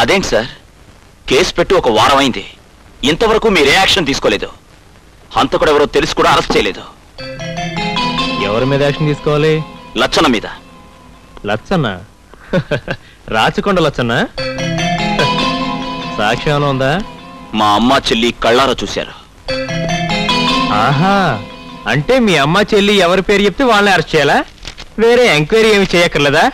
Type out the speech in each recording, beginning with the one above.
అదేంటి sir, case పెట్టి ఒక వారం అయింది, ఇంతవరకు మీరు ఏ యాక్షన్ తీసుకోలేదు. హంతకుడు ఎవరో తెలిసి కూడా అరెస్ట్ చేయలేదు. ఎవరి మీద యాక్షన్ తీసుకోవాలి? లచ్చన్న మీద. లచ్చన్న? రాచకొండ లచ్చన్న? సాక్ష్యం ఉందా? మా అమ్మ చెల్లి కళ్ళారా చూశారు. ఆహా, అంటే మీ అమ్మ చెల్లి ఎవరి పేరు చెప్తే వాళ్ళని అరెస్ట్ చేయాలా? వేరే ఎంక్వైరీ ఏమి చేయక్కర్లేదా?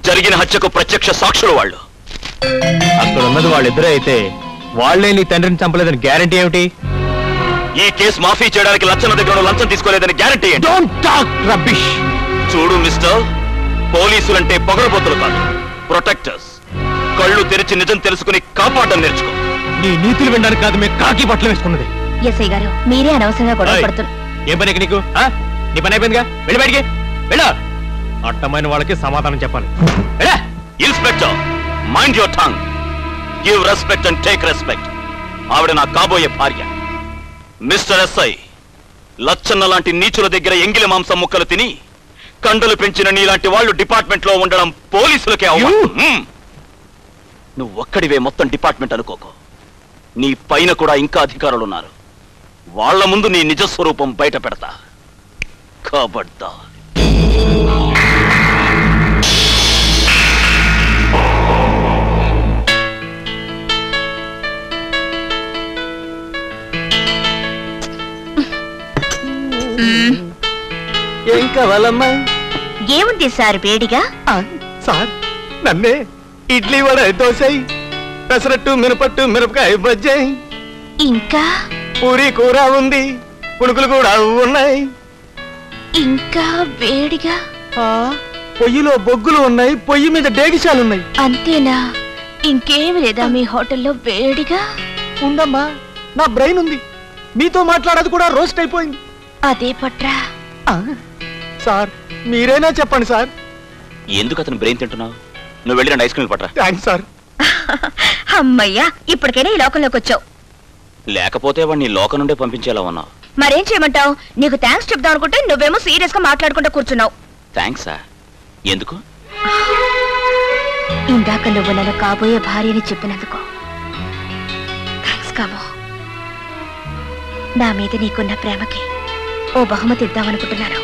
జరిగిన హత్యకు ప్రత్యక్ష సాక్షులు వాళ్ళు. అక్కడ ఉన్నది వాళ్ళిద్దరే అయితే వాళ్లే నీ తండ్రిని చంపలేదని గ్యారంటీ ఏమిటి? ఈ కేసు మాఫీ చేయడానికి లచ్చన్న దగ్గర లంచం తీసుకోలేదని గ్యారంటీ ఏంటి? Don't talk rubbish. చూడు మిస్టర్, పోలీసులంటే పొగరబోతులు కాదు, ప్రొటెక్టర్స్. కళ్ళు తెరిచి నిజం తెలుసుకుని కాపాడడం నేర్చుకో. నీ నీతులు వినడానికి కాదు మేము కాకి బట్టలు వేసుకున్నది. ఎస్ఐ గారు, మీరే అనవసరంగా గొడవ పడుతున్నారు. ఏం పని నీకు? నీ పని అయిపోయిందిగా, వెళ్ళి బయటికి వెళ్ళా. అట్టమైన వాళ్ళకి సమాధానం చెప్పాలి. Inspector, mind your tongue. Give respect and take respect. ఆవిడ నా కాబోయే భార్య. మిస్టర్ ఎస్ఐ, లచ్చన్న లాంటి నీచుల దగ్గర ఎంగిలి మాంసం ముక్కలు తిని కండలు పెంచిన నీలాంటి వాళ్ళు డిపార్ట్మెంట్ లో ఉండడం పోలీసులకే అవమానం. నువ్వు ఒక్కడివే మొత్తం డిపార్ట్మెంట్ అనుకోకు. నీ పైన కూడా ఇంకా అధికారులు ఉన్నారు. వాళ్ల ముందు నీ నిజస్వరూపం బయట పెడతా. కాబడ్డా ఏం కావాలమ్మా? ఏముంది సార్ వేడిగా? సార్, నన్నే ఇడ్లీ వడ దోశ, పెసరట్టు మినపట్టు మిరపకాయ బజ్జాయి, ఇంకా పూరి కూర ఉంది, పుణుకులు కూడా ఉన్నాయి. ఇంకా వేడిగా? పొయ్యిలో బొగ్గులు ఉన్నాయి, పొయ్యి మీద డేగిశాలున్నాయి. అంతేనా? ఇంకేమి లేదా మీ హోటల్లో వేడిగా? ఉండమ్మా, నా బ్రెయిన్ ఉంది. మీతో మాట్లాడదు కూడా రోస్ట్ అయిపోయింది. అదే పట్రా. సార్, మీరైనా చెప్పండి సార్. ఎందుకు అతను బ్రెయిన్ తింటున్నావు? నువ్వు వెళ్ళి 2 ఐస్ క్రీమ్లు పట్టరా. Thanks sir. అమ్మయ్యా, ఇప్పటికైనా ఈ లోకంలోకి వచ్చావు. లేకపోతే వాడిని లోకం నుండే పంపించేలా ఉన్నావు. మరేం చేయమంటావు? నీకు థ్యాంక్స్ చెప్దాం అనుకుంటే నువ్వేమో సీరియస్ గా మాట్లాడుకుంటూ కూర్చున్నావు. థ్యాంక్సా? ఎందుకు? ఇందాక నువ్వు నన్ను కాబోయే భార్యని చెప్పినందుకు థ్యాంక్స్ కామో. నా మీద నీకున్న ప్రేమకి ఓ బహుమతి ఇద్దామనుకుంటున్నాను.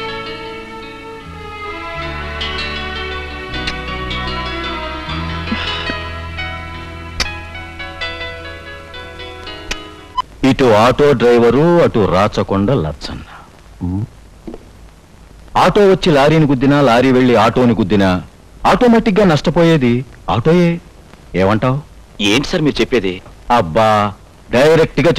ఇటు ఆటో డ్రైవరు, అటు రాచకొండ లచ్చన్న. ఆటో వచ్చి లారీని గుద్దినా, లారీ వెళ్లి ఆటోని గుద్దినా ఆటోమేటిక్ గా నష్టపోయేది ఆటోయే. ఏమంటావు? ఏంటి సార్ మీరు చెప్పేది? అబ్బా, డైరెక్ట్ గా